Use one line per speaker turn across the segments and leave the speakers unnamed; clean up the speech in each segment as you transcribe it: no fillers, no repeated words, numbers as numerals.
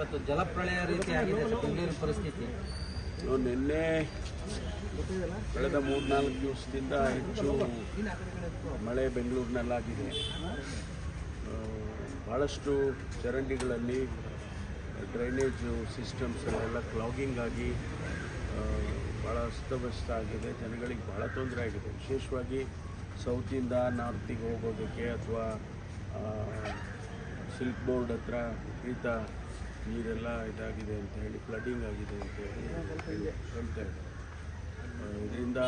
ಇವತ್ತು ಜಲಪ್ರಳಯ ರೀತಿ ಆಗಿದೆ ಬೆಂಗಳೂರಿನ ಪರಿಸ್ಥಿತಿ.
ನಿನ್ನೆ ಕಳೆದ 3-4 ದಿವಸದಿಂದ ಹೆಚ್ಚು ಮಳೆ ಬೆಂಗಳೂರಿನಲ್ಲಾಗಿದೆ. ಭಾಳಷ್ಟು ಚರಂಡಿಗಳಲ್ಲಿ ಡ್ರೈನೇಜು ಸಿಸ್ಟಮ್ಸ್ ಎಲ್ಲ ಕ್ಲಾಗಿಂಗ್ ಆಗಿ ಭಾಳ ಅಸ್ತವ್ಯಸ್ತ ಆಗಿದೆ. ಜನಗಳಿಗೆ ಭಾಳ ತೊಂದರೆ ಆಗಿದೆ. ವಿಶೇಷವಾಗಿ ಸೌತಿಂದ ನಾರ್ತಿಗೆ ಹೋಗೋದಕ್ಕೆ ಅಥವಾ ಸಿಲ್ಕ್ ಬೋರ್ಡ್ ಹತ್ರ ವಿಪರೀತ ನೀರೆಲ್ಲ ಇದಾಗಿದೆ ಅಂತ ಹೇಳಿ, ಫ್ಲಡ್ಡಿಂಗ್ ಆಗಿದೆ ಅಂತ ಹೇಳಿ ಹೇಳ್ತಾ ಇದ್ದಾರೆ. ಇದರಿಂದ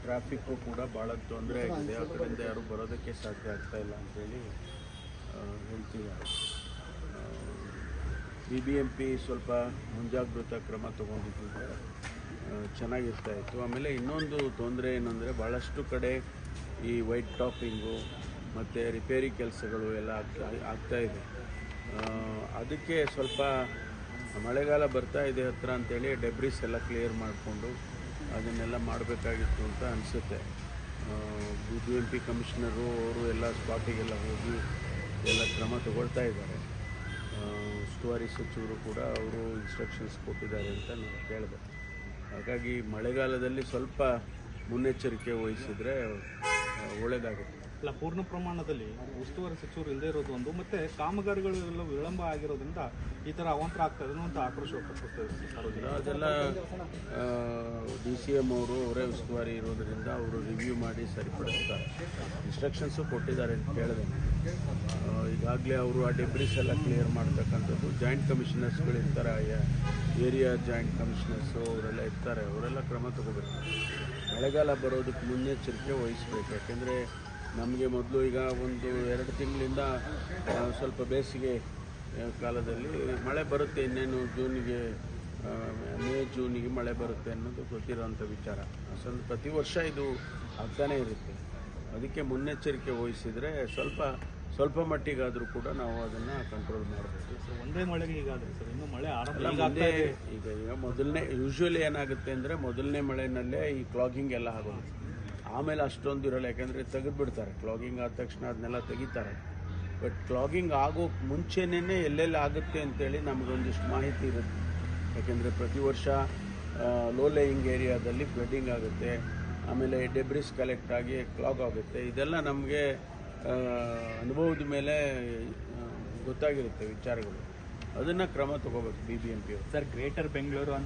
ಟ್ರಾಫಿಕ್ಕು ಕೂಡ ಭಾಳ ತೊಂದರೆ ಆಗಿದೆ. ಆ ಕಡೆಯಿಂದ ಯಾರೂ ಬರೋದಕ್ಕೆ ಸಾಧ್ಯ ಆಗ್ತಾ ಇಲ್ಲ ಅಂಥೇಳಿ ಹೇಳ್ತಿದ್ದಾರೆ. BBMP ಸ್ವಲ್ಪ ಮುಂಜಾಗ್ರತಾ ಕ್ರಮ ತೊಗೊಂಡಿದ್ದರೆ ಚೆನ್ನಾಗಿರ್ತಾಯಿತ್ತು. ಆಮೇಲೆ ಇನ್ನೊಂದು ತೊಂದರೆ ಏನಂದರೆ ಭಾಳಷ್ಟು ಕಡೆ ಈ ವೈಟ್ ಟಾಪಿಂಗು ಮತ್ತು ರಿಪೇರಿ ಕೆಲಸಗಳು ಎಲ್ಲ ಆಗ್ತಾಯಿದೆ. ಅದಕ್ಕೆ ಸ್ವಲ್ಪ ಮಳೆಗಾಲ ಬರ್ತಾ ಇದೆ ಹತ್ರ ಅಂಥೇಳಿ ಡೆಬ್ರಿಸ್ ಎಲ್ಲ ಕ್ಲಿಯರ್ ಮಾಡಿಕೊಂಡು ಅದನ್ನೆಲ್ಲ ಮಾಡಬೇಕಾಗಿತ್ತು ಅಂತ ಅನಿಸುತ್ತೆ. BBMP ಕಮಿಷನರು ಅವರು ಎಲ್ಲ ಸ್ಪಾಟಿಗೆಲ್ಲ ಹೋಗಿ ಎಲ್ಲ ಕ್ರಮ ತಗೊಳ್ತಾ ಇದ್ದಾರೆ. ಉಸ್ತುವಾರಿ ಸಚಿವರು ಕೂಡ ಅವರು ಇನ್ಸ್ಟ್ರಕ್ಷನ್ಸ್ ಕೊಟ್ಟಿದ್ದಾರೆ ಅಂತ ನಾನು ಕೇಳಿದೆ. ಹಾಗಾಗಿ ಮಳೆಗಾಲದಲ್ಲಿ ಸ್ವಲ್ಪ ಮುನ್ನೆಚ್ಚರಿಕೆ ವಹಿಸಿದರೆ ಒಳ್ಳೆಯದಾಗುತ್ತೆ.
ಇಲ್ಲ, ಪೂರ್ಣ ಪ್ರಮಾಣದಲ್ಲಿ ಉಸ್ತುವಾರಿ ಸಚಿವರು ಇಲ್ಲದೇ ಇರೋದು ಒಂದು, ಮತ್ತು ಕಾಮಗಾರಿಗಳು ಎಲ್ಲ ವಿಳಂಬ ಆಗಿರೋದ್ರಿಂದ ಈ ಥರ ಅವಾಂತರ ಆಗ್ತದೆ ಅನ್ನುವಂಥ ಆಕ್ರೋಶ ವ್ಯಕ್ತಪಡಿಸ್ತಾರೆ.
ಅದೆಲ್ಲ DCM ಅವರೇ ಉಸ್ತುವಾರಿ ಇರೋದರಿಂದ ಅವರು ರಿವ್ಯೂ ಮಾಡಿ ಸರಿಪಡಿಸ್ತಾರೆ. ಇನ್ಸ್ಟ್ರಕ್ಷನ್ಸು ಕೊಟ್ಟಿದ್ದಾರೆ ಅಂತ ಕೇಳಿದೆ. ಈಗಾಗಲೇ ಅವರು ಆ ಡೆಬ್ರಿಸ್ ಎಲ್ಲ ಕ್ಲಿಯರ್ ಮಾಡ್ತಕ್ಕಂಥದ್ದು ಜಾಯಿಂಟ್ ಕಮಿಷನರ್ಸ್ಗಳು ಇರ್ತಾರೆ, ಏರಿಯಾ ಜಾಯಿಂಟ್ ಕಮಿಷನರ್ಸು ಅವರೆಲ್ಲ ಇರ್ತಾರೆ. ಅವರೆಲ್ಲ ಕ್ರಮ ತಗೋಬೇಕು. ಮಳೆಗಾಲ ಬರೋದಕ್ಕೆ ಮುನ್ನೆಚ್ಚರಿಕೆ ವಹಿಸಬೇಕು. ಯಾಕೆಂದರೆ ನಮಗೆ ಮೊದಲು ಈಗ 1-2 ತಿಂಗಳಿಂದ ಸ್ವಲ್ಪ ಬೇಸಿಗೆ ಕಾಲದಲ್ಲಿ ಮಳೆ ಬರುತ್ತೆ. ಇನ್ನೇನು ಜೂನಿಗೆ ಮಳೆ ಬರುತ್ತೆ ಅನ್ನೋದು ಗೊತ್ತಿರೋಂಥ ವಿಚಾರ. ಪ್ರತಿ ವರ್ಷ ಇದು ಆಗ್ತಾನೇ ಇರುತ್ತೆ. ಅದಕ್ಕೆ ಮುನ್ನೆಚ್ಚರಿಕೆ ವಹಿಸಿದರೆ ಸ್ವಲ್ಪ ಮಟ್ಟಿಗಾದರೂ ಕೂಡ ನಾವು ಅದನ್ನು ಕಂಟ್ರೋಲ್ ಮಾಡಬೇಕು.
ಒಂದೇ ಮಳೆಗೆ ಹೀಗಾದರೆ ಸರ್, ಇನ್ನೂ ಮಳೆ
ಈಗ ಮೊದಲನೇ ಯೂಶ್ವಲಿ ಏನಾಗುತ್ತೆ ಅಂದರೆ ಮೊದಲನೇ ಮಳೆಯಲ್ಲೇ ಈ ಕ್ಲಾಗಿಂಗ್ ಎಲ್ಲ ಆಗೋದು. ಆಮೇಲೆ ಅಷ್ಟೊಂದು ಇರೋಲ್ಲ, ಯಾಕೆಂದರೆ ತೆಗೆದುಬಿಡ್ತಾರೆ. ಕ್ಲಾಗಿಂಗ್ ಆದ ತಕ್ಷಣ ಅದನ್ನೆಲ್ಲ ತೆಗಿತಾರೆ. ಬಟ್ ಕ್ಲಾಗಿಂಗ್ ಆಗೋಕ್ಕೆ ಮುಂಚೆನೇ ಎಲ್ಲೆಲ್ಲಿ ಆಗುತ್ತೆ ಅಂತೇಳಿ ನಮಗೊಂದಿಷ್ಟು ಮಾಹಿತಿ ಇರುತ್ತೆ. ಯಾಕೆಂದರೆ ಪ್ರತಿ ವರ್ಷ ಲೋ ಲೇಯಿಂಗ್ ಏರಿಯಾದಲ್ಲಿ ಫ್ಲಡ್ಡಿಂಗ್ ಆಗುತ್ತೆ, ಆಮೇಲೆ ಡೆಬ್ರಿಸ್ ಕಲೆಕ್ಟ್ ಆಗಿ ಕ್ಲಾಗ್ ಆಗುತ್ತೆ. ಇದೆಲ್ಲ ನಮಗೆ ಅನುಭವದ ಮೇಲೆ ಗೊತ್ತಾಗಿರುತ್ತೆ ವಿಚಾರಗಳು. ಅದನ್ನು ಕ್ರಮ ತಗೋಬೇಕು BBMP ಅವರು.
ಸರ್, ಗ್ರೇಟರ್ ಬೆಂಗಳೂರು ಅಂತ